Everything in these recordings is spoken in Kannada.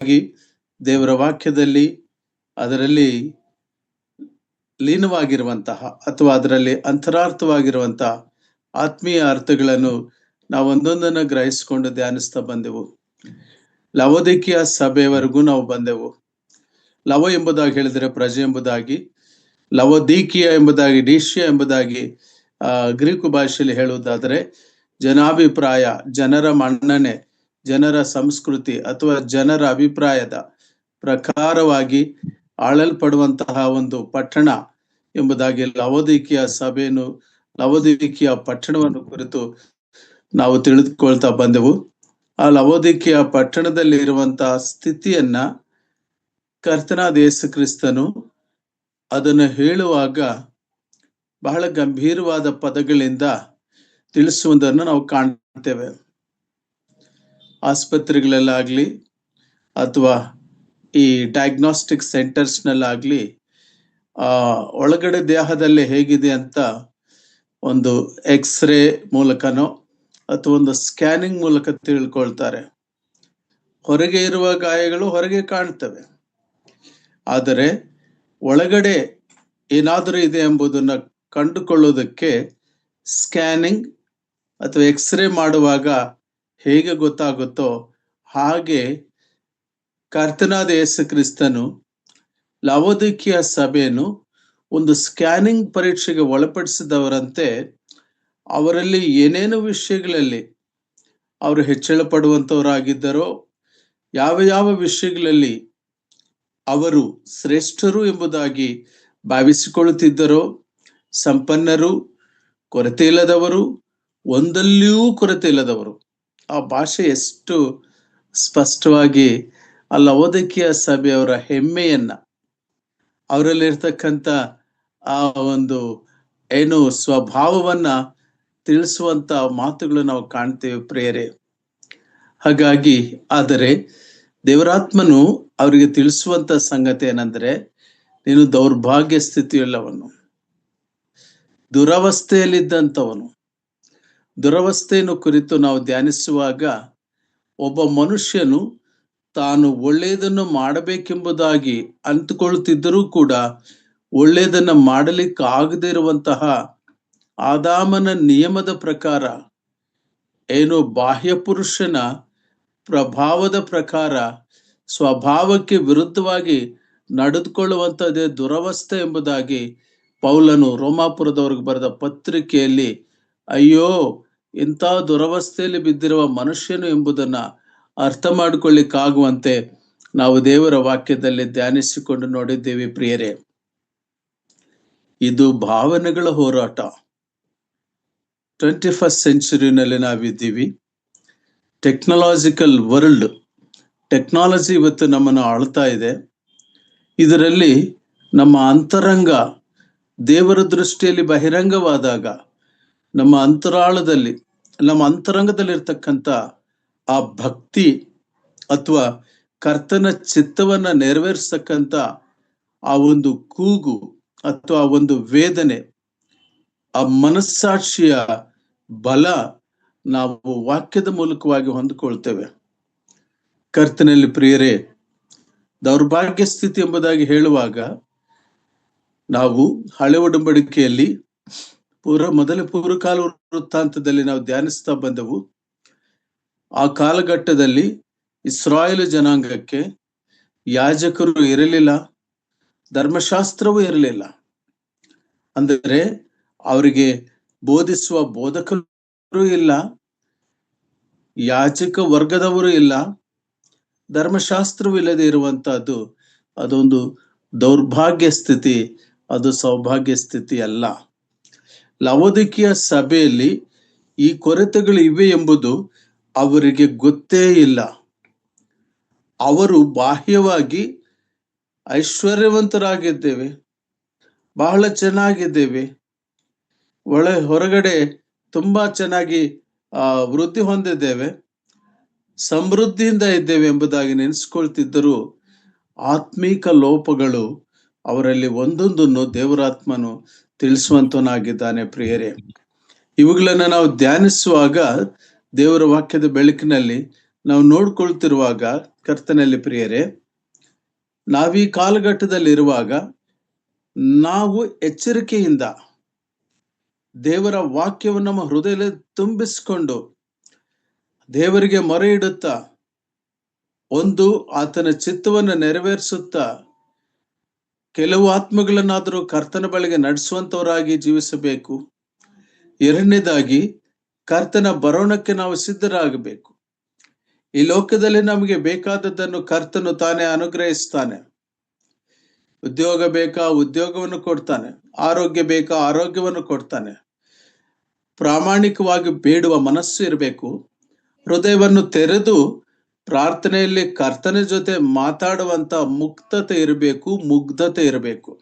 ಎಂಬುದಾಗಿ ದೇವರ ವಾಕ್ಯದಲ್ಲಿ ಅದರಲ್ಲಿ ಲೀನವಾಗಿರುವಂತಹ ಅಥವಾ ಅದರಲ್ಲಿ ಅಂತರಾರ್ಥವಾಗಿರುವಂತಹ ಆತ್ಮೀಯ ಅರ್ಥಗಳನ್ನು ನಾವು ಒಂದೊಂದನ್ನು ಗ್ರಹಿಸಿಕೊಂಡು ಧ್ಯಾನಿಸ್ತಾ ಬಂದೆವು. ಲವೋದಿಕೀಯ ಸಭೆಯವರೆಗೂ ನಾವು ಬಂದೆವು. ಲವ ಎಂಬುದಾಗಿ ಹೇಳಿದರೆ ಪ್ರಜೆ ಎಂಬುದಾಗಿ, ಲವೋದಿಕೀಯ ಎಂಬುದಾಗಿ ಡೀಶಿಯ ಎಂಬುದಾಗಿ ಗ್ರೀಕು ಭಾಷೆಯಲ್ಲಿ ಹೇಳುವುದಾದರೆ ಜನಾಭಿಪ್ರಾಯ, ಜನರ ಮನ್ನಣೆ, ಜನರ ಸಂಸ್ಕೃತಿ ಅಥವಾ ಜನರ ಅಭಿಪ್ರಾಯದ ಪ್ರಕಾರವಾಗಿ ಆಳಲ್ಪಡುವಂತಹ ಒಂದು ಪಟ್ಟಣ ಎಂಬುದಾಗಿ ಲವೋದಿಕೀಯ ಸಭೆಯನ್ನು, ಲವೋದಿಕೀಯ ಪಟ್ಟಣವನ್ನು ಕುರಿತು ನಾವು ತಿಳಿದುಕೊಳ್ತಾ ಬಂದೆವು. ಆ ಲವೋದಿಕೀಯ ಪಟ್ಟಣದಲ್ಲಿ ಇರುವಂತಹ ಸ್ಥಿತಿಯನ್ನ ಕರ್ತನಾದ ಯೇಸು ಕ್ರಿಸ್ತನು ಅದನ್ನು ಹೇಳುವಾಗ ಬಹಳ ಗಂಭೀರವಾದ ಪದಗಳಿಂದ ತಿಳಿಸುವುದನ್ನು ನಾವು ಕಾಣ್ತೇವೆ. ಆಸ್ಪತ್ರೆಗಳಲ್ಲಾಗ್ಲಿ ಅಥವಾ ಈ ಡಯಾಗ್ನೋಸ್ಟಿಕ್ ಸೆಂಟರ್ಸ್ನಲ್ಲಾಗ್ಲಿ ಒಳಗಡೆ ದೇಹದಲ್ಲಿ ಹೇಗಿದೆ ಅಂತ ಒಂದು ಎಕ್ಸ್ರೇ ಮೂಲಕನೋ ಅಥವಾ ಒಂದು ಸ್ಕ್ಯಾನಿಂಗ್ ಮೂಲಕ ತಿಳ್ಕೊಳ್ತಾರೆ. ಹೊರಗೆ ಇರುವ ಗಾಯಗಳು ಹೊರಗೆ ಕಾಣ್ತವೆ, ಆದರೆ ಒಳಗಡೆ ಏನಾದರೂ ಇದೆ ಎಂಬುದನ್ನು ಕಂಡುಕೊಳ್ಳುವುದಕ್ಕೆ ಸ್ಕ್ಯಾನಿಂಗ್ ಅಥವಾ ಎಕ್ಸ್ರೇ ಮಾಡುವಾಗ ಹೇಗೆ ಗೊತ್ತಾಗುತ್ತೋ ಹಾಗೆ ಕರ್ತನಾದ ಯೇಸು ಕ್ರಿಸ್ತನು ಲವೋದಿಕೀಯ ಸಭೆಯನ್ನು ಒಂದು ಸ್ಕ್ಯಾನಿಂಗ್ ಪರೀಕ್ಷೆಗೆ ಒಳಪಡಿಸಿದವರಂತೆ ಅವರಲ್ಲಿ ಏನೇನು ವಿಷಯಗಳಲ್ಲಿ ಅವರು ಹೆಚ್ಚಳ ಪಡುವಂಥವರಾಗಿದ್ದರೋ, ಯಾವ ಯಾವ ವಿಷಯಗಳಲ್ಲಿ ಅವರು ಶ್ರೇಷ್ಠರು ಎಂಬುದಾಗಿ ಭಾವಿಸಿಕೊಳ್ಳುತ್ತಿದ್ದರೋ, ಸಂಪನ್ನರು, ಕೊರತೆ ಇಲ್ಲದವರು, ಒಂದಲ್ಲಿಯೂ ಕೊರತೆ ಇಲ್ಲದವರು. ಆ ಭಾಷೆ ಎಷ್ಟು ಸ್ಪಷ್ಟವಾಗಿ ಆ ಲವೋದಿಕೀಯ ಸಭೆಯವರ ಹೆಮ್ಮೆಯನ್ನ, ಅವರಲ್ಲಿರ್ತಕ್ಕಂಥ ಆ ಒಂದು ಏನು ಸ್ವಭಾವವನ್ನ ತಿಳಿಸುವಂತ ಮಾತುಗಳು ನಾವು ಕಾಣ್ತೇವೆ ಪ್ರಿಯರೇ. ಹಾಗಾಗಿ ಆದರೆ ದೇವರಾತ್ಮನು ಅವರಿಗೆ ತಿಳಿಸುವಂತ ಸಂಗತಿ ಏನಂದ್ರೆ, ನೀನು ದೌರ್ಭಾಗ್ಯ ಸ್ಥಿತಿಯುಳ್ಳವನು, ದುರವಸ್ಥೆಯಲ್ಲಿದ್ದಂಥವನು. ದುರವಸ್ಥೆಯನ್ನು ಕುರಿತು ನಾವು ಧ್ಯಾನಿಸುವಾಗ ಒಬ್ಬ ಮನುಷ್ಯನು ತಾನು ಒಳ್ಳೆಯದನ್ನು ಮಾಡಬೇಕೆಂಬುದಾಗಿ ಅಂದುಕೊಳ್ಳುತ್ತಿದ್ದರೂ ಕೂಡ ಒಳ್ಳೆಯದನ್ನು ಮಾಡಲಿಕ್ಕೆ ಆಗದೇ ಇರುವಂತಹ ಆದಾಮನ ನಿಯಮದ ಪ್ರಕಾರ, ಏನು ಬಾಹ್ಯ ಪುರುಷನ ಪ್ರಭಾವದ ಪ್ರಕಾರ ಸ್ವಭಾವಕ್ಕೆ ವಿರುದ್ಧವಾಗಿ ನಡೆದುಕೊಳ್ಳುವಂಥದ್ದೇ ದುರವಸ್ಥೆ ಎಂಬುದಾಗಿ ಪೌಲನು ರೋಮಾಪುರದವರಿಗೆ ಬರೆದ ಪತ್ರಿಕೆಯಲ್ಲಿ ಅಯ್ಯೋ ಇಂಥ ದುರವಸ್ಥೆಯಲ್ಲಿ ಬಿದ್ದಿರುವ ಮನುಷ್ಯನು ಎಂಬುದನ್ನ ಅರ್ಥ ಮಾಡಿಕೊಳ್ಳಿಕ್ಕಾಗುವಂತೆ ನಾವು ದೇವರ ವಾಕ್ಯದಲ್ಲಿ ಧ್ಯಾನಿಸಿಕೊಂಡು ನೋಡಿದ್ದೇವೆ ಪ್ರಿಯರೇ. ಇದು ಭಾವನೆಗಳ ಹೋರಾಟ. 21st ಸೆಂಚುರಿನಲ್ಲಿ ನಾವಿದ್ದೀವಿ. ಟೆಕ್ನಾಲಜಿಕಲ್ ವರ್ಲ್ಡ್, ಟೆಕ್ನಾಲಜಿ ಇವತ್ತು ನಮ್ಮನ್ನು ಆಳ್ತಾ ಇದೆ. ಇದರಲ್ಲಿ ನಮ್ಮ ಅಂತರಂಗ ದೇವರ ದೃಷ್ಟಿಯಲ್ಲಿ ಬಹಿರಂಗವಾದಾಗ ನಮ್ಮ ಅಂತರಂಗದಲ್ಲಿರ್ತಕ್ಕಂಥ ಆ ಭಕ್ತಿ ಅಥವಾ ಕರ್ತನ ಚಿತ್ತವನ್ನ ನೆರವೇರಿಸ್ತಕ್ಕಂಥ ಆ ಒಂದು ಕೂಗು ಅಥವಾ ಒಂದು ವೇದನೆ, ಆ ಮನಸ್ಸಾಕ್ಷಿಯ ಬಲ ನಾವು ವಾಕ್ಯದ ಮೂಲಕವಾಗಿ ಹೊಂದಿಕೊಳ್ತೇವೆ. ಕರ್ತನಲ್ಲಿ ಪ್ರಿಯರೇ, ದೌರ್ಭಾಗ್ಯ ಸ್ಥಿತಿ ಎಂಬುದಾಗಿ ಹೇಳುವಾಗ ನಾವು ಹಳೆ ಒಡಂಬಡಿಕೆಯಲ್ಲಿ ಮೊದಲ ಪೂರ್ವಕಾಲ ವೃತ್ತಾಂತದಲ್ಲಿ ನಾವು ಧ್ಯಾನಿಸ್ತಾ ಬಂದೆವು. ಆ ಕಾಲಘಟ್ಟದಲ್ಲಿ ಇಸ್ರಾಯೇಲ್ ಜನಾಂಗಕ್ಕೆ ಯಾಜಕರು ಇರಲಿಲ್ಲ, ಧರ್ಮಶಾಸ್ತ್ರವೂ ಇರಲಿಲ್ಲ. ಅಂದರೆ ಅವರಿಗೆ ಬೋಧಿಸುವ ಬೋಧಕರು ಇಲ್ಲ, ಯಾಜಕ ವರ್ಗದವರು ಇಲ್ಲ, ಧರ್ಮಶಾಸ್ತ್ರವೂ ಇಲ್ಲದೆ ಇರುವಂತಹದ್ದು ಅದೊಂದು ದೌರ್ಭಾಗ್ಯ ಸ್ಥಿತಿ, ಅದು ಸೌಭಾಗ್ಯ ಸ್ಥಿತಿ ಅಲ್ಲ. ಲವೋದಿಕೀಯ ಸಭೆಯಲ್ಲಿ ಈ ಕೊರತೆಗಳು ಇವೆ ಎಂಬುದು ಅವರಿಗೆ ಗೊತ್ತೇ ಇಲ್ಲ. ಅವರು ಬಾಹ್ಯವಾಗಿ ಐಶ್ವರ್ಯವಂತರಾಗಿದ್ದೇವೆ, ಬಹಳ ಚೆನ್ನಾಗಿದ್ದೇವೆ, ಹೊರಗಡೆ ತುಂಬಾ ಚೆನ್ನಾಗಿ ವೃದ್ಧಿ ಹೊಂದಿದ್ದೇವೆ, ಸಮೃದ್ಧಿಯಿಂದ ಇದ್ದೇವೆ ಎಂಬುದಾಗಿ ನೆನೆಸ್ಕೊಳ್ತಿದ್ದರೂ ಆತ್ಮೀಕ ಲೋಪಗಳು ಅವರಲ್ಲಿ ಒಂದೊಂದನ್ನು ದೇವರಾತ್ಮನು ತಿಳಿಸುವಂತನಾಗಿದ್ದಾನೆ ಪ್ರಿಯರೇ. ಇವುಗಳನ್ನ ನಾವು ಧ್ಯಾನಿಸುವಾಗ ದೇವರ ವಾಕ್ಯದ ಬೆಳಕಿನಲ್ಲಿ ನಾವು ನೋಡ್ಕೊಳ್ತಿರುವಾಗ ಕರ್ತನಲ್ಲಿ ಪ್ರಿಯರೇ, ನಾವೀ ಕಾಲಘಟ್ಟದಲ್ಲಿರುವಾಗ ನಾವು ಎಚ್ಚರಿಕೆಯಿಂದ ದೇವರ ವಾಕ್ಯವನ್ನು ನಮ್ಮ ಹೃದಯದಲ್ಲಿ ತುಂಬಿಸಿಕೊಂಡು ದೇವರಿಗೆ ಮೊರೆ ಇಡುತ್ತಾ ಒಂದು ಆತನ ಚಿತ್ತವನ್ನು ನೆರವೇರಿಸುತ್ತಾ ಕೆಲವು ಆತ್ಮಗಳನ್ನಾದರೂ ಕರ್ತನ ಬಳಿಗೆ ನಡೆಸುವಂತವರಾಗಿ ಜೀವಿಸಬೇಕು. ಎರಡನೇದಾಗಿ ಕರ್ತನ ಬರೋಣಕ್ಕೆ ನಾವು ಸಿದ್ಧರಾಗಬೇಕು. ಈ ಲೋಕದಲ್ಲಿ ನಮಗೆ ಬೇಕಾದದ್ದನ್ನು ಕರ್ತನು ತಾನೇ ಅನುಗ್ರಹಿಸ್ತಾನೆ. ಉದ್ಯೋಗ ಬೇಕಾ ಉದ್ಯೋಗವನ್ನು ಕೊಡ್ತಾನೆ, ಆರೋಗ್ಯ ಬೇಕಾ ಆರೋಗ್ಯವನ್ನು ಕೊಡ್ತಾನೆ. ಪ್ರಾಮಾಣಿಕವಾಗಿ ಬೇಡುವ ಮನಸ್ಸು ಇರಬೇಕು. ಹೃದಯವನ್ನು ತೆರೆದು ಪ್ರಾರ್ಥನೆಯಲ್ಲಿ ಕರ್ತನ ಜೊತೆ ಮಾತಾಡುವಂತ ಮುಕ್ತತೆ ಇರಬೇಕು, ಮುಗ್ಧತೆ ಇರಬೇಕು.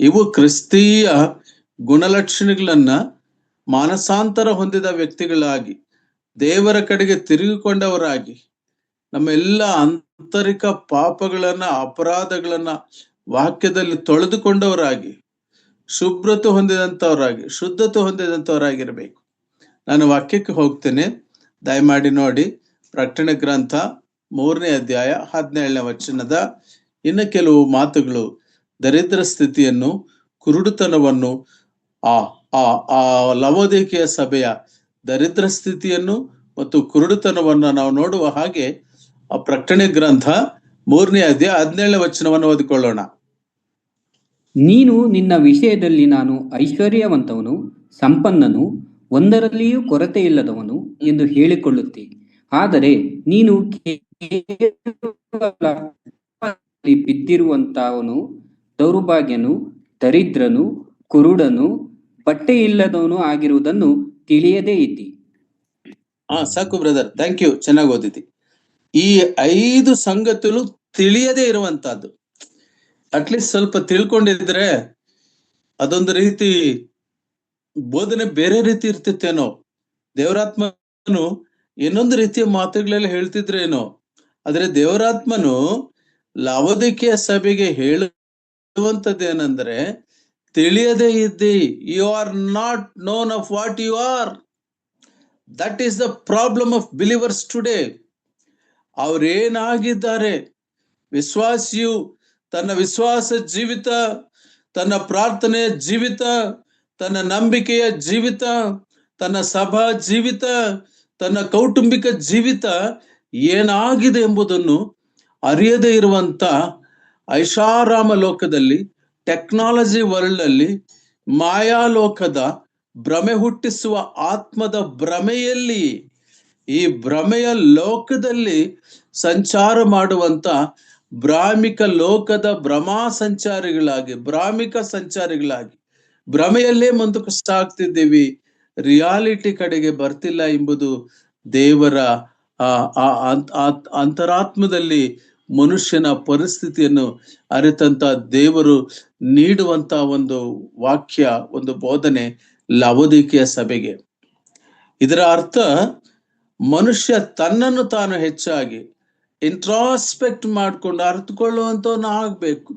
ಇವು ಕ್ರಿಸ್ತೀಯ ಗುಣಲಕ್ಷಣಗಳನ್ನ ಮಾನಸಾಂತರ ಹೊಂದಿದ ವ್ಯಕ್ತಿಗಳಾಗಿ ದೇವರ ಕಡೆಗೆ ತಿರುಗಿಕೊಂಡವರಾಗಿ ನಮ್ಮ ಎಲ್ಲ ಆಂತರಿಕ ಪಾಪಗಳನ್ನ ಅಪರಾಧಗಳನ್ನ ವಾಕ್ಯದಲ್ಲಿ ತೊಳೆದುಕೊಂಡವರಾಗಿ ಶುಭ್ರತೆ ಹೊಂದಿದಂಥವರಾಗಿ ಶುದ್ಧತೆ ಹೊಂದಿದಂಥವರಾಗಿರ್ಬೇಕು. ನಾನು ವಾಕ್ಯಕ್ಕೆ ಹೋಗ್ತೇನೆ, ದಯಮಾಡಿ ನೋಡಿ. ಪ್ರಕಟಣೆ ಗ್ರಂಥ 3ನೇ ಅಧ್ಯಾಯ 17ನೇ ವಚನದ ಇನ್ನು ಕೆಲವು ಮಾತುಗಳು ದರಿದ್ರ ಸ್ಥಿತಿಯನ್ನು, ಕುರುಡುತನವನ್ನು, ಆ ಲವೋದಿಕೀಯ ಸಭೆಯ ದರಿದ್ರ ಸ್ಥಿತಿಯನ್ನು ಮತ್ತು ಕುರುಡುತನವನ್ನು ನಾವು ನೋಡುವ ಹಾಗೆ ಆ ಪ್ರಕಟಣೆ ಗ್ರಂಥ 3ನೇ ಅಧ್ಯಾಯ 17ನೇ ವಚನವನ್ನು ಓದಿಕೊಳ್ಳೋಣ. ನೀನು ನಿನ್ನ ವಿಷಯದಲ್ಲಿ ನಾನು ಐಶ್ವರ್ಯವಂತವನು, ಸಂಪನ್ನನು, ಒಂದರಲ್ಲಿಯೂ ಕೊರತೆ ಇಲ್ಲದವನು ಎಂದು ಹೇಳಿಕೊಳ್ಳುತ್ತಿ, ಆದರೆ ನೀನು ಬಿದ್ದಿರುವಂತವನು, ದೌರ್ಭಾಗ್ಯನು, ದರಿದ್ರನು, ಕುರುಡನು, ಬಟ್ಟೆ ಇಲ್ಲದವನು ಆಗಿರುವುದನ್ನು ತಿಳಿಯದೇ ಇದ್ದಿ. ಸಾಕು ಬ್ರದರ್, ಥ್ಯಾಂಕ್ ಯು, ಚೆನ್ನಾಗಿ ಓದಿದ್ದಿ. ಈ 5 ಸಂಗತಿಗಳು ತಿಳಿಯದೇ ಇರುವಂತಹದ್ದು. ಅಟ್ಲೀಸ್ಟ್ ಸ್ವಲ್ಪ ತಿಳ್ಕೊಂಡಿದ್ರೆ ಅದೊಂದು ರೀತಿ ಬೋಧನೆ ಬೇರೆ ರೀತಿ ಇರ್ತಿತ್ತೇನೋ. ದೇವರಾತ್ಮನು ಇನ್ನೊಂದು ರೀತಿಯ ಮಾತುಗಳೆಲ್ಲ ಹೇಳ್ತಿದ್ರೇನೋ. ಆದ್ರೆ ದೇವರಾತ್ಮನು ಲವೋದಿಕೀಯ ಸಭೆಗೆ ಹೇಳುವಂತದ್ದೇನೆಂದ್ರೆ, ತಿಳಿಯದೇ ಇದ್ದಿ, you are not known of what you are. That is the problem of believers today. ಅವ್ರೇನಾಗಿದ್ದಾರೆ, ವಿಶ್ವಾಸಿಯು ತನ್ನ ವಿಶ್ವಾಸ ಜೀವಿತ, ತನ್ನ ಪ್ರಾರ್ಥನೆಯ ಜೀವಿತ, ತನ್ನ ನಂಬಿಕೆಯ ಜೀವಿತ, ತನ್ನ ಸಭಾ ಜೀವಿತ, ತನ್ನ ಕೌಟುಂಬಿಕ ಜೀವಿತ ಏನಾಗಿದೆ ಎಂಬುದನ್ನು ಅರಿಯದೇ ಇರುವಂತ ಐಷಾರಾಮ ಲೋಕದಲ್ಲಿ, ಟೆಕ್ನಾಲಜಿ ವರ್ಲ್ಡ್ ಅಲ್ಲಿ, ಮಾಯಾಲೋಕದ ಭ್ರಮೆ ಹುಟ್ಟಿಸುವ ಆತ್ಮದ ಭ್ರಮೆಯಲ್ಲಿ, ಈ ಭ್ರಮೆಯ ಲೋಕದಲ್ಲಿ ಸಂಚಾರ ಮಾಡುವಂತ ಭ್ರಾಮಿಕ ಲೋಕದ ಭ್ರಮಾ ಸಂಚಾರಿಗಳಾಗಿ, ಭ್ರಾಮಿಕ ಸಂಚಾರಿಗಳಾಗಿ ಭ್ರಮೆಯಲ್ಲೇ ಮುಂದಕ್ಕೆ ಸಾಗ್ತಿದ್ದೀವಿ. ರಿಯಾಲಿಟಿ ಕಡೆಗೆ ಬರ್ತಿಲ್ಲ ಎಂಬುದು ದೇವರ ಅಂತರಾತ್ಮದಲ್ಲಿ ಮನುಷ್ಯನ ಪರಿಸ್ಥಿತಿಯನ್ನು ಅರಿತಂತ ದೇವರು ನೀಡುವಂತ ಒಂದು ವಾಕ್ಯ, ಒಂದು ಬೋಧನೆ ಲವೋದಿಕೀಯ ಸಭೆಗೆ. ಇದರ ಅರ್ಥ, ಮನುಷ್ಯ ತನ್ನನ್ನು ತಾನು ಹೆಚ್ಚಾಗಿ ಇಂಟ್ರಾಸ್ಪೆಕ್ಟ್ ಮಾಡ್ಕೊಂಡು ಅರ್ಥಕೊಳ್ಳುವಂತವನ್ನ ಆಗ್ಬೇಕು.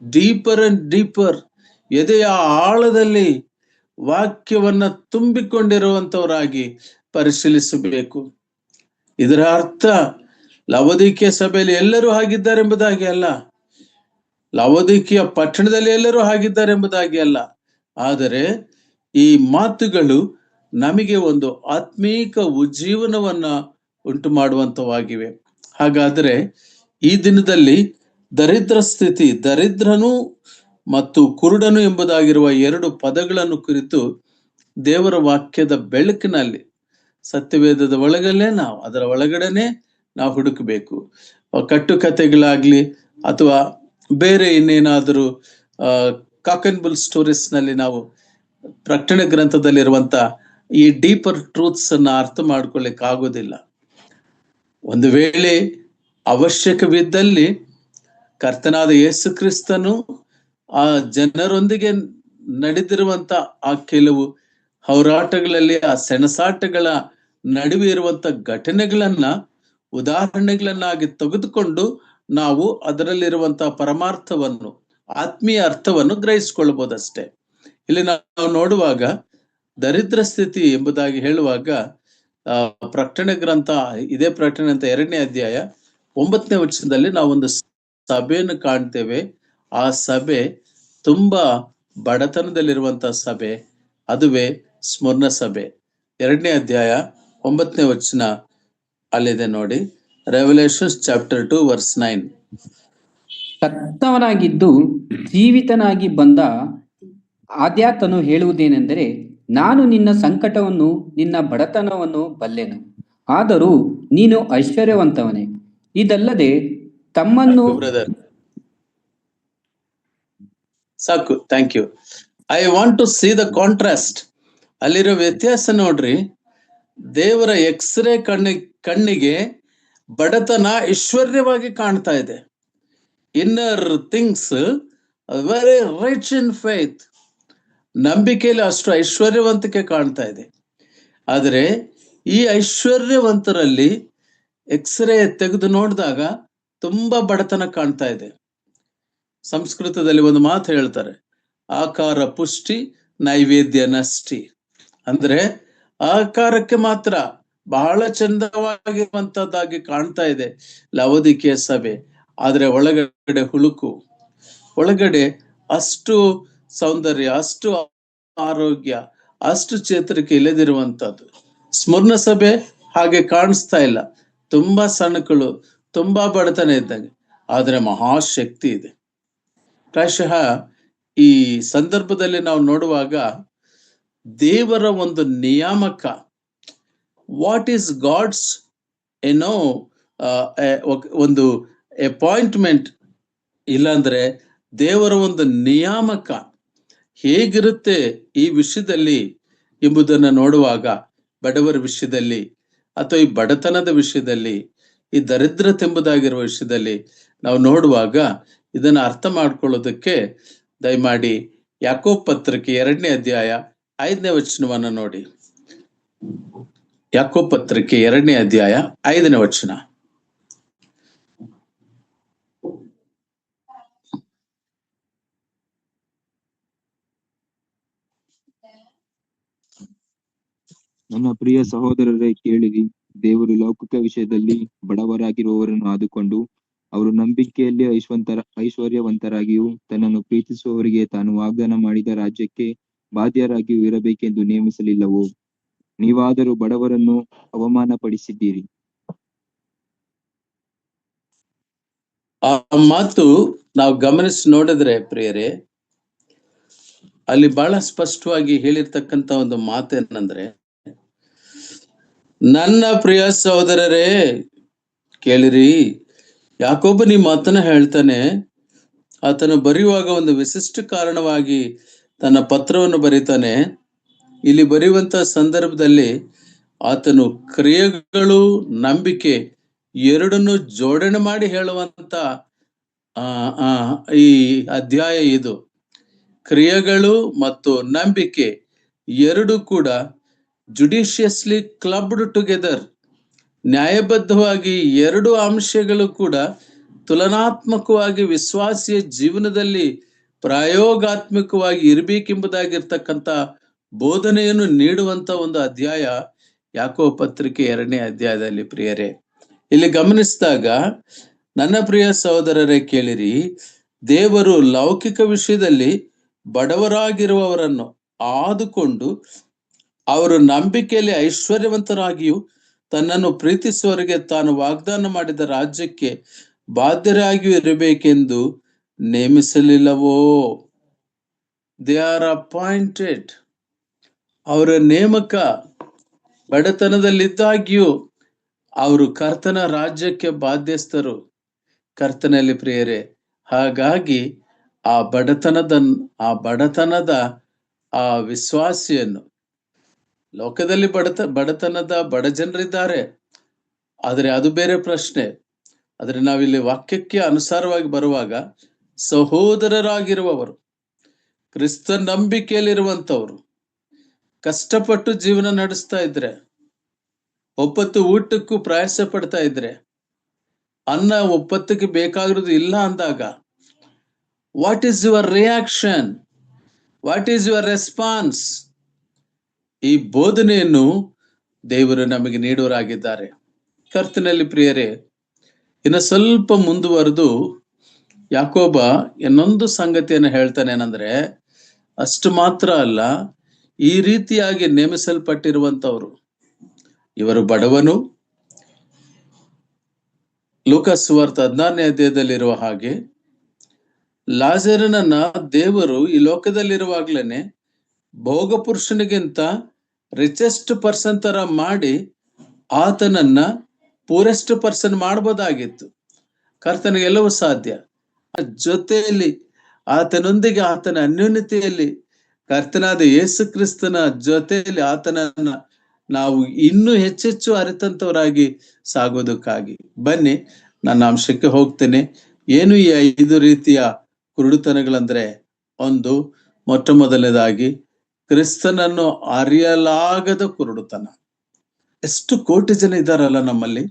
ಡೀಪರ್ ಅಂಡ್ ಡೀಪರ್, ಎದೆಯ ಆಳದಲ್ಲಿ ವಾಕ್ಯವನ್ನ ತುಂಬಿಕೊಂಡಿರುವಂತವರಾಗಿ ಪರಿಶೀಲಿಸಬೇಕು. ಇದರ ಅರ್ಥ ಲವೋದಿಕೀಯ ಸಭೆಯಲ್ಲಿ ಎಲ್ಲರೂ ಹಾಗಿದ್ದಾರೆ ಎಂಬುದಾಗಿ ಅಲ್ಲ, ಲವೋದಿಕೀಯ ಪಟ್ಟಣದಲ್ಲಿ ಎಲ್ಲರೂ ಹಾಗಿದ್ದಾರೆ ಎಂಬುದಾಗಿ ಅಲ್ಲ. ಆದರೆ ಈ ಮಾತುಗಳು ನಮಗೆ ಒಂದು ಆತ್ಮೀಕ ಉಜ್ಜೀವನವನ್ನ ಉಂಟು ಮಾಡುವಂತವಾಗಿವೆ. ಹಾಗಾದರೆ ಈ ದಿನದಲ್ಲಿ ದರಿದ್ರ ಸ್ಥಿತಿ, ದರಿದ್ರನು ಮತ್ತು ಕುರುಡನು ಎಂಬುದಾಗಿರುವ 2 ಪದಗಳನ್ನು ಕುರಿತು ದೇವರ ವಾಕ್ಯದ ಬೆಳಕಿನಲ್ಲಿ, ಸತ್ಯವೇದದ ಒಳಗಲ್ಲೇ ನಾವು ಅದರ ಒಳಗಡೆನೆ ನಾವು ಹುಡುಕಬೇಕು. ಕಟ್ಟುಕತೆಗಳಾಗ್ಲಿ ಅಥವಾ ಬೇರೆ ಇನ್ನೇನಾದರೂ ಕಾಕ್ ಅಂಡ್ ಬುಲ್ ಸ್ಟೋರೀಸ್ ನಲ್ಲಿ ನಾವು ಪ್ರಕಟಣೆ ಗ್ರಂಥದಲ್ಲಿರುವಂತ ಈ ಡೀಪರ್ ಟ್ರೂತ್ಸ್ ಅನ್ನ ಅರ್ಥ ಮಾಡ್ಕೊಳ್ಳಿಕ್ಕೆ ಆಗೋದಿಲ್ಲ. ಒಂದು ವೇಳೆ ಅವಶ್ಯಕವಿದ್ದಲ್ಲಿ ಕರ್ತನಾದ ಯೇಸು ಕ್ರಿಸ್ತನು ಆ ಜನರೊಂದಿಗೆ ನಡೆದಿರುವಂತ ಆ ಕೆಲವು ಹೋರಾಟಗಳಲ್ಲಿ, ಆ ಸೆಣಸಾಟಗಳ ನಡುವೆ ಇರುವಂತ ಘಟನೆಗಳನ್ನ ಉದಾಹರಣೆಗಳನ್ನಾಗಿ ತೆಗೆದುಕೊಂಡು ನಾವು ಅದರಲ್ಲಿರುವಂತಹ ಪರಮಾರ್ಥವನ್ನು, ಆತ್ಮೀಯ ಅರ್ಥವನ್ನು ಗ್ರಹಿಸಿಕೊಳ್ಳಬಹುದಷ್ಟೇ. ಇಲ್ಲಿ ನಾವು ನೋಡುವಾಗ ದರಿದ್ರ ಸ್ಥಿತಿ ಎಂಬುದಾಗಿ ಹೇಳುವಾಗ ಪ್ರಕಟಣೆ ಗ್ರಂಥ, ಇದೇ ಪ್ರಕಟಣೆ ಅಂತ 2ನೇ ಅಧ್ಯಾಯ 9ನೇ ವಚನದಲ್ಲಿ ನಾವೊಂದು ಸಭೆಯನ್ನು ಕಾಣ್ತೇವೆ. ಆ ಸಭೆ ತುಂಬಾ ಬಡತನದಲ್ಲಿರುವಂತಹ ಸಭೆ, ಅದುವೇ ಸ್ಮರ್ಣ ಸಭೆ. 2ನೇ ಅಧ್ಯಾಯ 9ನೇ ವಚನ ಅಲ್ಲಿದೆ ನೋಡಿ. Revolutions chapter 2 verse 9. ಸತ್ತವನಾಗಿದ್ದು ಜೀವಿತನಾಗಿ ಬಂದ ಆದ್ಯಾತನು ಹೇಳುವುದೇನೆಂದರೆ, ನಾನು ನಿನ್ನ ಸಂಕಟವನ್ನು ನಿನ್ನ ಬಡತನವನ್ನು ಬಲ್ಲೆನು, ಆದರೂ ನೀನು ಐಶ್ವರ್ಯವಂತವನೇ. ಇದಲ್ಲದೆ ತಮ್ಮನ್ನು ಬ್ರದರ್ ಸಾಕು, thank you. I want to see the contrast. ಅಲ್ಲಿರೋ ವ್ಯತ್ಯಾಸ ನೋಡ್ರಿ. ದೇವರ ಎಕ್ಸ್ರೇ ಕಣ್ಣಿಗೆ ಬಡತನ ಐಶ್ವರ್ಯವಾಗಿ ಕಾಣ್ತಾ ಇದೆ. Inner things very rich in faith, ನಂಬಿಕೆಯಲ್ಲಿ ಅಷ್ಟು ಐಶ್ವರ್ಯವಂತಿಕೆ ಕಾಣ್ತಾ ಇದೆ. ಆದರೆ ಈ ಐಶ್ವರ್ಯವಂತರಲ್ಲಿ ಎಕ್ಸ್ರೇ ತೆಗೆದು ನೋಡಿದಾಗ ತುಂಬಾ ಬಡತನ ಕಾಣ್ತಾ ಇದೆ. ಸಂಸ್ಕೃತದಲ್ಲಿ ಒಂದು ಮಾತು ಹೇಳ್ತಾರೆ, ಆಕಾರ ಪುಷ್ಟಿ ನೈವೇದ್ಯ ನಷ್ಟಿ. ಅಂದ್ರೆ ಆಕಾರಕ್ಕೆ ಮಾತ್ರ ಬಹಳ ಚಂದವಾಗಿರುವಂತದ್ದಾಗಿ ಕಾಣ್ತಾ ಇದೆ ಲವೋದಿಕೀಯ ಸಭೆ, ಆದ್ರೆ ಒಳಗಡೆ ಹುಳುಕು, ಒಳಗಡೆ ಅಷ್ಟು ಸೌಂದರ್ಯ, ಅಷ್ಟು ಆರೋಗ್ಯ, ಅಷ್ಟು ಚೇತರಿಕೆ ಇಲ್ಲದಿರುವಂತದ್ದು. ಸ್ಮರ್ಣ ಸಭೆ ಹಾಗೆ ಕಾಣಿಸ್ತಾ ಇಲ್ಲ, ತುಂಬಾ ಸಣ್ಣಗಳು, ತುಂಬಾ ಬಡತನ ಇದ್ದಂಗೆ, ಆದ್ರೆ ಮಹಾಶಕ್ತಿ ಇದೆ. ಪ್ರಾಯಶಃ ಈ ಸಂದರ್ಭದಲ್ಲಿ ನಾವು ನೋಡುವಾಗ ದೇವರ ಒಂದು ನಿಯಾಮಕ, ವಾಟ್ ಈಸ್ ಗಾಡ್ಸ್ ಒಂದು ಅಪಾಯಿಂಟ್ಮೆಂಟ್, ಇಲ್ಲಾಂದ್ರೆ ದೇವರ ಒಂದು ನಿಯಾಮಕ ಹೇಗಿರುತ್ತೆ ಈ ವಿಷಯದಲ್ಲಿ ಎಂಬುದನ್ನು ನೋಡುವಾಗ, ಬಡವರ ವಿಷಯದಲ್ಲಿ ಅಥವಾ ಈ ಬಡತನದ ವಿಷಯದಲ್ಲಿ, ಈ ದರಿದ್ರತೆ ಎಂಬುದಾಗಿರುವ ವಿಷಯದಲ್ಲಿ ನಾವು ನೋಡುವಾಗ ಇದನ್ನು ಅರ್ಥ ಮಾಡ್ಕೊಳ್ಳೋದಕ್ಕೆ ದಯಮಾಡಿ ಯಾಕೋಬ ಪತ್ರಿಕೆ 2ನೇ ಅಧ್ಯಾಯ 5ನೇ ವಚನವನ್ನು ನೋಡಿ. ಯಾಕೋಬ ಪತ್ರಿಕೆ 2ನೇ ಅಧ್ಯಾಯ 5ನೇ ವಚನ. ನನ್ನ ಪ್ರಿಯ ಸಹೋದರರೇ, ಕೇಳಿರಿ. ದೇವರು ಲೌಕಿಕ ವಿಷಯದಲ್ಲಿ ಬಡವರಾಗಿರುವವರನ್ನು ಆದುಕೊಂಡು ಅವರು ನಂಬಿಕೆಯಲ್ಲಿ ಐಶ್ವರ್ಯವಂತರಾಗಿಯೂ ತನ್ನನ್ನು ಪ್ರೀತಿಸುವವರಿಗೆ ತಾನು ವಾಗ್ದಾನ ಮಾಡಿದ ರಾಜ್ಯಕ್ಕೆ ಬಾಧ್ಯರಾಗಿಯೂ ಇರಬೇಕೆಂದು ನೇಮಿಸಲಿಲ್ಲವೋ? ನೀವಾದರೂ ಬಡವರನ್ನು ಅವಮಾನ ಪಡಿಸಿದ್ದೀರಿ. ಆ ಮಾತು ನಾವು ಗಮನಿಸಿ ನೋಡಿದ್ರೆ ಪ್ರಿಯರೇ, ಅಲ್ಲಿ ಬಹಳ ಸ್ಪಷ್ಟವಾಗಿ ಹೇಳಿರ್ತಕ್ಕಂಥ ಒಂದು ಮಾತೇನಂದ್ರೆ, ನನ್ನ ಪ್ರಿಯ ಸಹೋದರರೇ ಕೇಳಿರಿ. ಯಾಕೋಬ ಈ ಮಾತನ್ನ ಹೇಳ್ತಾನೆ. ಆತನು ಬರೆಯುವಾಗ ಒಂದು ವಿಶಿಷ್ಟ ಕಾರಣವಾಗಿ ತನ್ನ ಪತ್ರವನ್ನು ಬರೀತಾನೆ. ಇಲ್ಲಿ ಬರೆಯುವಂತ ಸಂದರ್ಭದಲ್ಲಿ ಆತನು ಕ್ರಿಯೆಗಳು, ನಂಬಿಕೆ ಎರಡನ್ನು ಜೋಡಣೆ ಮಾಡಿ ಹೇಳುವಂತ ಈ ಅಧ್ಯಾಯ ಇದು. ಕ್ರಿಯೆಗಳು ಮತ್ತು ನಂಬಿಕೆ ಎರಡು ಕೂಡ ಜುಡಿಷಿಯಸ್ಲಿ ಕ್ಲಬ್ಡ್ ಟುಗೆದರ್, ನ್ಯಾಯಬದ್ಧವಾಗಿ ಎರಡು ಅಂಶಗಳು ಕೂಡ ತುಲನಾತ್ಮಕವಾಗಿ ವಿಶ್ವಾಸಿಯ ಜೀವನದಲ್ಲಿ ಪ್ರಾಯೋಗಾತ್ಮಕವಾಗಿ ಇರಬೇಕೆಂಬುದಾಗಿರ್ತಕ್ಕಂಥ ಬೋಧನೆಯನ್ನು ನೀಡುವಂತ ಒಂದು ಅಧ್ಯಾಯ ಯಾಕೋಬ ಪತ್ರಿಕೆ 2ನೇ ಅಧ್ಯಾಯದಲ್ಲಿ. ಪ್ರಿಯರೇ, ಇಲ್ಲಿ ಗಮನಿಸಿದಾಗ, ನನ್ನ ಪ್ರಿಯ ಸಹೋದರರೇ ಕೇಳಿರಿ, ದೇವರು ಲೌಕಿಕ ವಿಷಯದಲ್ಲಿ ಬಡವರಾಗಿರುವವರನ್ನು ಆದುಕೊಂಡು ಅವರು ನಂಬಿಕೆಯಲ್ಲಿ ಐಶ್ವರ್ಯವಂತರಾಗಿಯೂ ತನ್ನನ್ನು ಪ್ರೀತಿಸುವವರಿಗೆ ತಾನು ವಾಗ್ದಾನ ಮಾಡಿದ ರಾಜ್ಯಕ್ಕೆ ಬಾಧ್ಯರಾಗಿಯೂ ಇರಬೇಕೆಂದು ನೇಮಿಸಲಿಲ್ಲವೋ? They are appointed. ಅವರ ನೇಮಕ ಬಡತನದಲ್ಲಿದ್ದಾಗ್ಯೂ ಅವರು ಕರ್ತನ ರಾಜ್ಯಕ್ಕೆ ಬಾಧ್ಯಸ್ಥರು ಕರ್ತನಲ್ಲಿ. ಪ್ರಿಯರೇ, ಹಾಗಾಗಿ ಆ ಬಡತನದ ಆ ವಿಶ್ವಾಸಿಯನ್ನು, ಲೋಕದಲ್ಲಿ ಬಡತನದ ಬಡ ಜನರಿದ್ದಾರೆ, ಆದರೆ ಅದು ಬೇರೆ ಪ್ರಶ್ನೆ. ಆದರೆ ನಾವಿಲ್ಲಿ ವಾಕ್ಯಕ್ಕೆ ಅನುಸಾರವಾಗಿ ಬರುವಾಗ, ಸಹೋದರರಾಗಿರುವವರು, ಕ್ರಿಸ್ತ ನಂಬಿಕೆಯಲ್ಲಿರುವಂಥವ್ರು ಕಷ್ಟಪಟ್ಟು ಜೀವನ ನಡೆಸ್ತಾ ಇದ್ರೆ, ಒಪ್ಪತ್ತು ಊಟಕ್ಕೂ ಪ್ರಯಾಸ ಪಡ್ತಾ ಇದ್ರೆ, ಅನ್ನ ಒಪ್ಪತ್ತಿಗೆ ಬೇಕಾಗಿರೋದು ಇಲ್ಲ ಅಂದಾಗ, what is your reaction? What is your response? ಈ ಬೋಧನೆಯನ್ನು ದೇವರು ನಮಗೆ ನೀಡುವರಾಗಿದ್ದಾರೆ. ಕರ್ತನಲ್ಲಿ ಪ್ರಿಯರೇ, ಇನ್ನು ಸ್ವಲ್ಪ ಮುಂದುವರೆದು ಯಾಕೋಬ ಇನ್ನೊಂದು ಸಂಗತಿಯನ್ನು ಹೇಳ್ತಾನೆ, ಏನಂದ್ರೆ ಅಷ್ಟು ಮಾತ್ರ ಅಲ್ಲ, ಈ ರೀತಿಯಾಗಿ ನೇಮಿಸಲ್ಪಟ್ಟಿರುವಂತವ್ರು ಇವರು ಬಡವನು, ಲೂಕಾಸ್ ಸುವಾರ್ತೆ 16ನೇ ಅಧ್ಯಾಯದಲ್ಲಿರುವ ಹಾಗೆ ಲಾಜರನನ್ನ ದೇವರು ಈ ಲೋಕದಲ್ಲಿರುವಾಗ್ಲೇನೆ ಭೋಗ ಪುರುಷನಿಗಿಂತ ರಿಚೆಸ್ಟ್ ಪರ್ಸನ್ ತರ ಮಾಡಿ ಆತನನ್ನ ಪೂರೆಸ್ಟ್ ಪರ್ಸನ್ ಮಾಡಬಹುದಾಗಿತ್ತು. ಕರ್ತನಿಗೆ ಎಲ್ಲವೂ ಸಾಧ್ಯ. ಜೊತೆಯಲ್ಲಿ ಆತನೊಂದಿಗೆ ಆತನ ಅನ್ಯೋನ್ಯತೆಯಲ್ಲಿ ಕರ್ತನಾದ ಯೇಸು ಕ್ರಿಸ್ತನ ಜೊತೆಯಲ್ಲಿ ಆತನನ್ನ ನಾವು ಇನ್ನೂ ಹೆಚ್ಚೆಚ್ಚು ಅರಿತಂತವರಾಗಿ ಸಾಗೋದಕ್ಕಾಗಿ ಬನ್ನಿ, ನನ್ನ ಅಂಶಕ್ಕೆ ಹೋಗ್ತೇನೆ. ಏನು ಈ 5 ರೀತಿಯ ಕುರುಡುತನಗಳಂದ್ರೆ, ಒಂದು, ಮೊಟ್ಟ ಮೊದಲನೇದಾಗಿ ಕ್ರಿಸ್ತನನ್ನು ಅರಿಯಲಾಗದ ಕುರುಡುತನ. ಎಷ್ಟು ಕೋಟಿ ಜನ ಇದ್ದಾರಲ್ಲ ನಮ್ಮಲ್ಲಿ,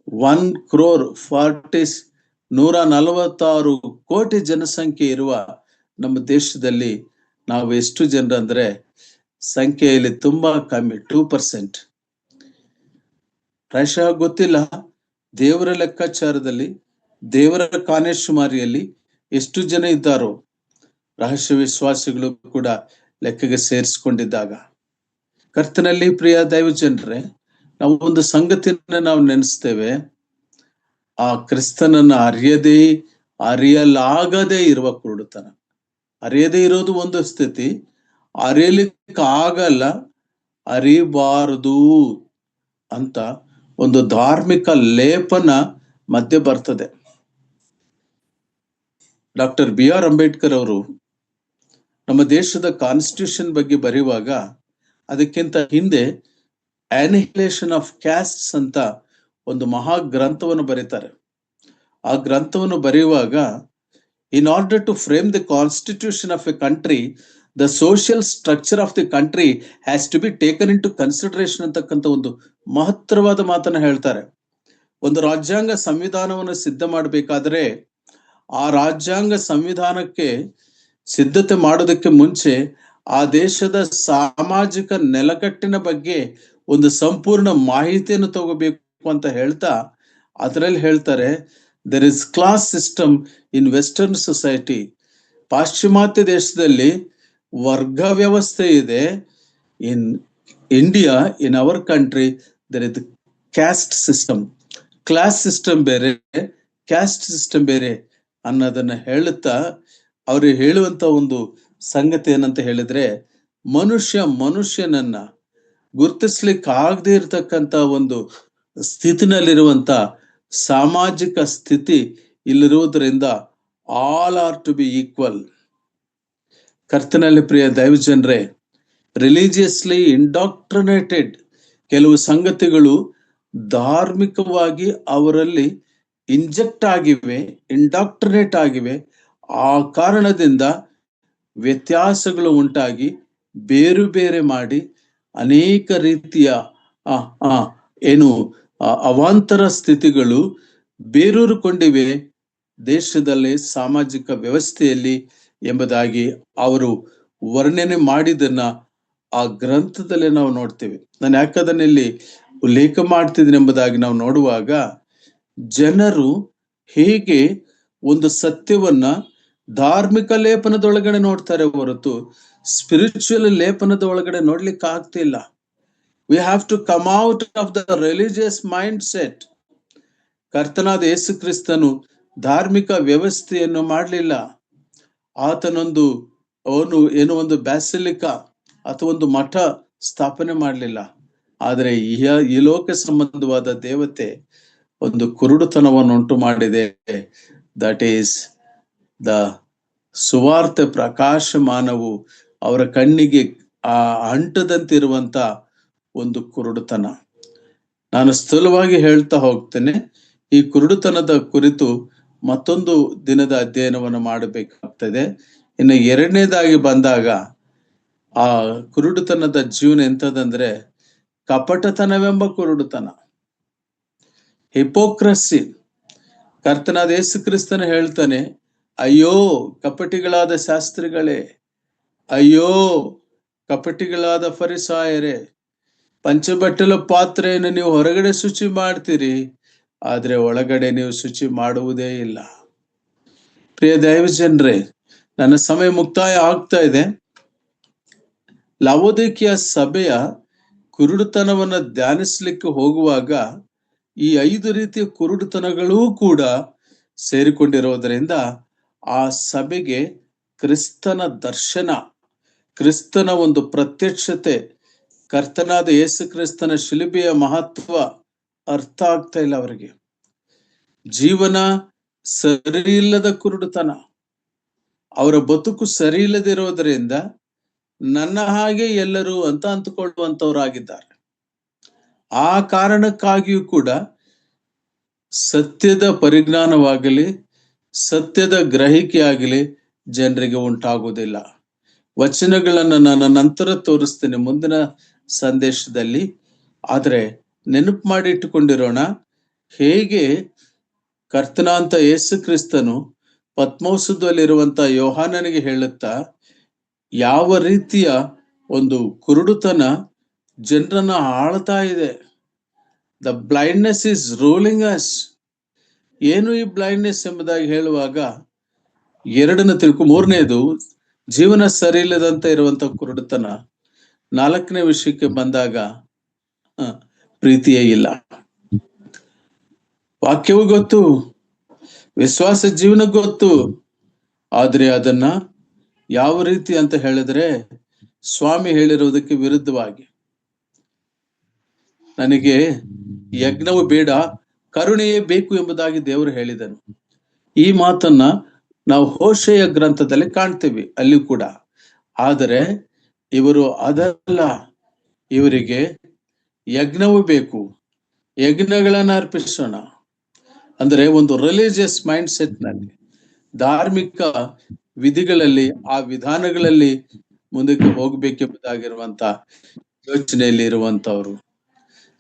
146 ಕೋಟಿ ಜನಸಂಖ್ಯೆ ಇರುವ ನಮ್ಮ ದೇಶದಲ್ಲಿ ನಾವು ಎಷ್ಟು ಜನರಂದ್ರೆ ಸಂಖ್ಯೆಯಲ್ಲಿ ತುಂಬಾ ಕಮ್ಮಿ, 2%. ಪ್ರಾಯಶಃ ಗೊತ್ತಿಲ್ಲ, ದೇವರ ಲೆಕ್ಕಾಚಾರದಲ್ಲಿ, ದೇವರ ಕಾನೇಶುಮಾರಿಯಲ್ಲಿ ಎಷ್ಟು ಜನ ಇದ್ದಾರೋ ರಹಸ್ಯ ವಿಶ್ವಾಸಿಗಳು ಕೂಡ ಲೆಕ್ಕಗೆ ಸೇರಿಸಿಕೊಂಡಿದ್ದಾಗ. ಕರ್ತನಲ್ಲಿ ಪ್ರಿಯ ದೈವ ಜನರೇ, ನಾವು ಒಂದು ಸಂಗತಿಯನ್ನ ನಾವು ನೆನೆಸ್ತೇವೆ, ಆ ಕ್ರಿಸ್ತನನ್ನ ಅರಿಯಲಾಗದೇ ಇರುವ ಕುರುಡುತನ. ಅರಿಯದೇ ಇರೋದು ಒಂದು ಸ್ಥಿತಿ, ಅರಿಯಲಿಕ್ಕೆ ಆಗಲ್ಲ, ಅರಿಬಾರದು ಅಂತ ಒಂದು ಧಾರ್ಮಿಕ ಲೇಪನ ಮಧ್ಯೆ ಬರ್ತದೆ. ಡಾಕ್ಟರ್ BR ಅಂಬೇಡ್ಕರ್ ಅವರು ನಮ್ಮ ದೇಶದ ಕಾನ್ಸ್ಟಿಟ್ಯೂಷನ್ ಬಗ್ಗೆ ಬರೆಯುವಾಗ ಅದಕ್ಕಿಂತ ಹಿಂದೆ ಅನಿಹಿಲೇಷನ್ ಆಫ್ ಕ್ಯಾಸ್ಟ್ಸ್ ಅಂತ ಒಂದು ಮಹಾ ಗ್ರಂಥವನ್ನು ಬರೀತಾರೆ. ಆ ಗ್ರಂಥವನ್ನು ಬರೆಯುವಾಗ, in order to frame the constitution of a country, the social structure of the country has to be taken into consideration ಅಂತಕ್ಕಂಥ ಒಂದು ಮಹತ್ತರವಾದ ಮಾತನ್ನ ಹೇಳ್ತಾರೆ. ಒಂದು ರಾಜ್ಯಾಂಗ ಸಂವಿಧಾನವನ್ನು ಸಿದ್ಧ ಮಾಡಬೇಕಾದ್ರೆ ಆ ರಾಜ್ಯಾಂಗ ಸಂವಿಧಾನಕ್ಕೆ ಸಿದ್ಧತೆ ಮಾಡೋದಕ್ಕೆ ಮುಂಚೆ ಆ ದೇಶದ ಸಾಮಾಜಿಕ ನೆಲಕಟ್ಟಿನ ಬಗ್ಗೆ ಒಂದು ಸಂಪೂರ್ಣ ಮಾಹಿತಿಯನ್ನು ತಗೋಬೇಕು ಅಂತ ಹೇಳ್ತಾ ಅದರಲ್ಲಿ ಹೇಳ್ತಾರೆ, there is class system in western society. ಪಾಶ್ಚಿಮಾತ್ಯ ದೇಶದಲ್ಲಿ ವರ್ಗ ವ್ಯವಸ್ಥೆ ಇದೆ. In India, in our country, there is caste system. Class system ಬೇರೆ, ಕ್ಯಾಸ್ಟ್ ಸಿಸ್ಟಮ್ ಬೇರೆ ಅನ್ನೋದನ್ನ ಹೇಳುತ್ತಾ ಅವ್ರು ಹೇಳುವಂತ ಒಂದು ಸಂಗತಿ ಏನಂತ ಹೇಳಿದ್ರೆ, ಮನುಷ್ಯನನ್ನ ಗುರುತಿಸ್ಲಿಕ್ಕೆ ಆಗದೆ ಇರತಕ್ಕಂತ ಒಂದು ಸ್ಥಿತಿನಲ್ಲಿರುವಂತ ಸಾಮಾಜಿಕ ಸ್ಥಿತಿ ಇಲ್ಲಿರುವುದರಿಂದ all are to be equal. ಕರ್ತನಲ್ಲಿ ಪ್ರಿಯ ದೈವಜನರೇ, ರಿಲಿಜಿಯಸ್ಲಿ ಇಂಡಾಕ್ಟ್ರಿನೇಟೆಡ್ ಕೆಲವು ಸಂಗತಿಗಳು ಧಾರ್ಮಿಕವಾಗಿ ಅವರಲ್ಲಿ ಇಂಜೆಕ್ಟ್ ಆಗಿವೆ, ಇಂಡಾಕ್ಟ್ರಿನೇಟ್ ಆಗಿವೆ. ಆ ಕಾರಣದಿಂದ ವ್ಯತ್ಯಾಸಗಳು ಉಂಟಾಗಿ ಬೇರೆ ಬೇರೆ ಮಾಡಿ ಅನೇಕ ರೀತಿಯ ಅವಾಂತರ ಸ್ಥಿತಿಗಳು ಬೇರೂರಿಕೊಂಡಿವೆ ದೇಶದಲ್ಲಿ, ಸಾಮಾಜಿಕ ವ್ಯವಸ್ಥೆಯಲ್ಲಿ ಎಂಬುದಾಗಿ ಅವರು ವರ್ಣನೆ ಮಾಡಿದನ್ನ ಆ ಗ್ರಂಥದಲ್ಲಿ ನಾವು ನೋಡ್ತೇವೆ. ನಾನು ಯಾಕದನ್ನ ಇಲ್ಲಿ ಉಲ್ಲೇಖ ಮಾಡ್ತಿದ್ದೀನಿ ಎಂಬುದಾಗಿ ನಾವು ನೋಡುವಾಗ, ಜನರು ಹೇಗೆ ಒಂದು ಸತ್ಯವನ್ನ ಧಾರ್ಮಿಕ ಲೇಪನದೊಳಗಡೆ ನೋಡ್ತಾರೆ ಹೊರತು ಸ್ಪಿರಿಚುವಲ್ ಲೇಪನದ ಒಳಗಡೆ ನೋಡ್ಲಿಕ್ಕೆ ಆಗ್ತಿಲ್ಲ. We have to come out of the religious mindset. ಕರ್ತನಾದ ಯೇಸು ಕ್ರಿಸ್ತನು ಧಾರ್ಮಿಕ ವ್ಯವಸ್ಥೆಯನ್ನು ಮಾಡಲಿಲ್ಲ. ಆತನೊಂದು ಒಂದು ಬ್ಯಾಸಿಲಿಕಾ ಅಥವಾ ಒಂದು ಮಠ ಸ್ಥಾಪನೆ ಮಾಡಲಿಲ್ಲ. ಆದರೆ ಈ ಲೋಕ ಸಂಬಂಧವಾದ ದೇವತೆ ಒಂದು ಕುರುಡುತನವನ್ನು ಉಂಟು ಮಾಡಿದೆ. ದಟ್ ಈಸ್ ದ ಸುವಾರ್ತೆ ಪ್ರಕಾಶಮಾನವು ಅವರ ಕಣ್ಣಿಗೆ ಅಂಟದಂತಿರುವಂತ ಒಂದು ಕುರುಡುತನ. ನಾನು ಸ್ಥೂಲವಾಗಿ ಹೇಳ್ತಾ ಹೋಗ್ತೇನೆ. ಈ ಕುರುಡುತನದ ಕುರಿತು ಮತ್ತೊಂದು ದಿನದ ಅಧ್ಯಯನವನ್ನು ಮಾಡಬೇಕಾಗ್ತದೆ. ಇನ್ನು ಎರಡನೇದಾಗಿ ಬಂದಾಗ ಆ ಕುರುಡುತನದ ಜೀವನ ಎಂತದಂದ್ರೆ ಕಪಟತನವೆಂಬ ಕುರುಡುತನ, ಹಿಪೋಕ್ರಸಿ. ಕರ್ತನಾದ ಯೇಸು ಕ್ರಿಸ್ತನ ಹೇಳ್ತಾನೆ, ಅಯ್ಯೋ ಕಪಟಿಗಳಾದ ಶಾಸ್ತ್ರಿಗಳೇ, ಅಯ್ಯೋ ಕಪಟಿಗಳಾದ ಫರಿಸಾಯರೇ, ಪಂಚಬಟ್ಟಲ ಪಾತ್ರೆಯನ್ನು ನೀವು ಹೊರಗಡೆ ಶುಚಿ ಮಾಡ್ತೀರಿ, ಆದ್ರೆ ಒಳಗಡೆ ನೀವು ಶುಚಿ ಮಾಡುವುದೇ ಇಲ್ಲ. ಪ್ರಿಯ ದೈವಜನರೇ, ನನ್ನ ಸಮಯ ಮುಕ್ತಾಯ ಆಗ್ತಾ ಇದೆ. ಲವೋದಿಕೀಯ ಸಭೆಯ ಕುರುಡುತನವನ್ನ ಧ್ಯಾನಿಸ್ಲಿಕ್ಕೆ ಹೋಗುವಾಗ ಈ 5 ರೀತಿಯ ಕುರುಡುತನಗಳೂ ಕೂಡ ಸೇರಿಕೊಂಡಿರೋದರಿಂದ ಆ ಸಭೆಗೆ ಕ್ರಿಸ್ತನ ದರ್ಶನ, ಕ್ರಿಸ್ತನ ಒಂದು ಪ್ರತ್ಯಕ್ಷತೆ, ಕರ್ತನಾದ ಯೇಸು ಕ್ರಿಸ್ತನ ಶಿಲುಬೆಯ ಮಹತ್ವ ಅರ್ಥ ಆಗ್ತಾ ಇಲ್ಲ ಅವರಿಗೆ. ಜೀವನ ಸರಿ ಇಲ್ಲದ ಕುರುಡುತನ, ಅವರ ಬದುಕು ಸರಿ ಇಲ್ಲದಿರೋದರಿಂದ ನನ್ನ ಹಾಗೆ ಎಲ್ಲರೂ ಅಂತ ಅಂದುಕೊಳ್ಳುವಂತವರಾಗಿದ್ದಾರೆ. ಆ ಕಾರಣಕ್ಕಾಗಿಯೂ ಕೂಡ ಸತ್ಯದ ಪರಿಜ್ಞಾನವಾಗಲಿ, ಸತ್ಯದ ಗ್ರಹಿಕೆ ಆಗಲಿ ಜನರಿಗೆ ಉಂಟಾಗುವುದಿಲ್ಲ. ವಚನಗಳನ್ನು ನಾನು ನಂತರ ತೋರಿಸ್ತೇನೆ ಮುಂದಿನ ಸಂದೇಶದಲ್ಲಿ. ಆದರೆ ನೆನಪು ಮಾಡಿ ಇಟ್ಟುಕೊಂಡಿರೋಣ, ಹೇಗೆ ಕರ್ತನಾಂತ ಯೇಸು ಕ್ರಿಸ್ತನು ಪತ್ಮೋಸದಲ್ಲಿರುವಂತ ಯೋಹಾನನಿಗೆ ಹೇಳುತ್ತಾ ಯಾವ ರೀತಿಯ ಒಂದು ಕುರುಡುತನ ಜನರನ್ನ ಆಳ್ತಾ ಇದೆ. The blindness is ruling us. ಏನು ಈ ಬ್ಲೈಂಡ್ನೆಸ್ ಎಂಬುದಾಗಿ ಹೇಳುವಾಗ ಎರಡನ್ನು ತಿಳ್ಕೊ. ಮೂರನೇದು ಜೀವನ ಸರಿ ಇಲ್ಲದಂತ ಇರುವಂತ ಕುರುಡುತನ. 4ನೇ ವಿಷಯಕ್ಕೆ ಬಂದಾಗ ಪ್ರೀತಿಯೇ ಇಲ್ಲ. ವಾಕ್ಯವು ಗೊತ್ತು, ವಿಶ್ವಾಸ ಜೀವನ ಗೊತ್ತು, ಆದ್ರೆ ಅದನ್ನ ಯಾವ ರೀತಿ ಅಂತ ಹೇಳಿದ್ರೆ ಸ್ವಾಮಿ ಹೇಳಿರುವುದಕ್ಕೆ ವಿರುದ್ಧವಾಗಿ, ನನಗೆ ಯಜ್ಞವು ಬೇಡ, ಕರುಣೆಯೇ ಬೇಕು ಎಂಬುದಾಗಿ ದೇವರು ಹೇಳಿದನು. ಈ ಮಾತನ್ನ ನಾವು ಹೋಶೆಯ ಗ್ರಂಥದಲ್ಲಿ ಕಾಣ್ತೀವಿ ಅಲ್ಲಿ ಕೂಡ. ಆದರೆ ಇವರು ಅದಲ್ಲ, ಇವರಿಗೆ ಯಜ್ಞವು ಬೇಕು, ಯಜ್ಞಗಳನ್ನ ಅರ್ಪಿಸೋಣ ಅಂದ್ರೆ ಒಂದು ರಿಲಿಜಿಯಸ್ ಮೈಂಡ್ ಸೆಟ್ ನಲ್ಲಿ, ಧಾರ್ಮಿಕ ವಿಧಿಗಳಲ್ಲಿ, ಆ ವಿಧಾನಗಳಲ್ಲಿ ಮುಂದಕ್ಕೆ ಹೋಗ್ಬೇಕೆಂಬುದಾಗಿರುವಂತ ಯೋಚನೆಯಲ್ಲಿ ಇರುವಂತವ್ರು.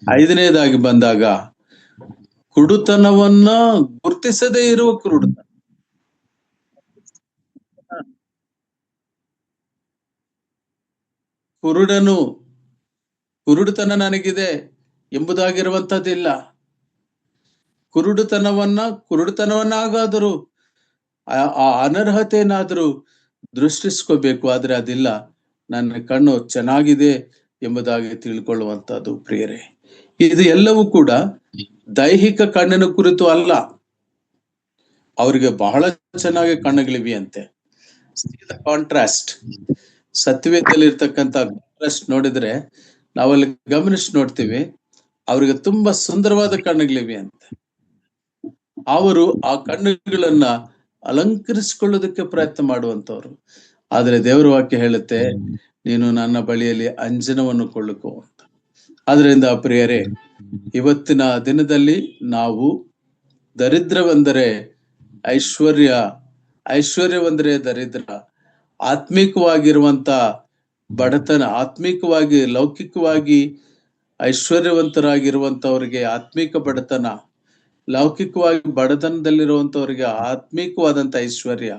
5ನೇದಾಗಿ ಬಂದಾಗ ಕುರುಡುತನವನ್ನ ಗುರುತಿಸದೇ ಇರುವ ಕುರುಡುತನ. ಕುರುಡುತನ ನನಗಿದೆ ಎಂಬುದಾಗಿರುವಂತದ್ದಿಲ್ಲ. ಕುರುಡುತನವನ್ನಾಗಾದರೂ ಆ ಅನರ್ಹತೆಯನ್ನಾದರೂ ದೃಷ್ಟಿಸ್ಕೋಬೇಕು, ಆದ್ರೆ ಅದಿಲ್ಲ. ನನ್ನ ಕಣ್ಣು ಚೆನ್ನಾಗಿದೆ ಎಂಬುದಾಗಿ ತಿಳ್ಕೊಳ್ಳುವಂತದ್ದು. ಪ್ರಿಯರೇ, ಇದು ಎಲ್ಲವೂ ಕೂಡ ದೈಹಿಕ ಕಣ್ಣಿನ ಕುರಿತು ಅಲ್ಲ. ಅವರಿಗೆ ಬಹಳ ಚೆನ್ನಾಗಿ ಕಣ್ಣುಗಳಿವೆಯಂತೆ. ಕಾಂಟ್ರಾಸ್ಟ್, ಸತ್ಯವೇದದಲ್ಲಿ ಇರ್ತಕ್ಕಂಥ ಕಾಂಟ್ರಾಸ್ಟ್ ನೋಡಿದ್ರೆ ನಾವಲ್ಲಿ ಗಮನಿಸಿ ನೋಡ್ತೀವಿ, ಅವರಿಗೆ ತುಂಬಾ ಸುಂದರವಾದ ಕಣ್ಣುಗಳಿವೆಯಂತೆ. ಅವರು ಆ ಕಣ್ಣುಗಳನ್ನ ಅಲಂಕರಿಸಿಕೊಳ್ಳೋದಕ್ಕೆ ಪ್ರಯತ್ನ ಮಾಡುವಂತವ್ರು. ಆದ್ರೆ ದೇವರ ವಾಕ್ಯ ಹೇಳುತ್ತೆ, ನೀನು ನನ್ನ ಬಳಿಯಲ್ಲಿ ಅಂಜನವನ್ನು ಕೊಳ್ಳುಕೋ ಅಂತ. ಆದ್ರಿಂದ ಪ್ರಿಯರೇ, ಇವತ್ತಿನ ದಿನದಲ್ಲಿ ನಾವು ದರಿದ್ರವೆಂದರೆ ಐಶ್ವರ್ಯ, ಐಶ್ವರ್ಯವೆಂದರೆ ದರಿದ್ರ, ಆತ್ಮಿಕವಾಗಿರುವಂತ ಬಡತನ, ಆತ್ಮಿಕವಾಗಿ ಲೌಕಿಕವಾಗಿ ಐಶ್ವರ್ಯವಂತರಾಗಿರುವಂತವ್ರಿಗೆ ಆತ್ಮಿಕ ಬಡತನ, ಲೌಕಿಕವಾಗಿ ಬಡತನದಲ್ಲಿರುವಂತವರಿಗೆ ಆತ್ಮಿಕವಾದಂತ ಐಶ್ವರ್ಯ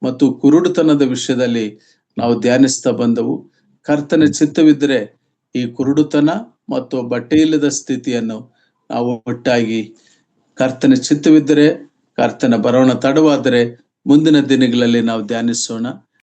ಮತ್ತು ಕುರುಡುತನದ ವಿಷಯದಲ್ಲಿ ನಾವು ಧ್ಯಾನಿಸ್ತಾ ಬಂದವು. ಕರ್ತನ ಚಿತ್ತವಿದ್ರೆ ಈ ಕುರುಡುತನ ಮತ್ತು ಬಟ್ಟೆ ಇಲ್ಲದ ಸ್ಥಿತಿಯನ್ನು ನಾವು ಒಟ್ಟಾಗಿ, ಕರ್ತನ ಚಿತ್ತವಿದ್ದರೆ, ಕರ್ತನ ಬರೋಣ ತಡವಾದರೆ ಮುಂದಿನ ದಿನಗಳಲ್ಲಿ ನಾವು ಧ್ಯಾನಿಸೋಣ.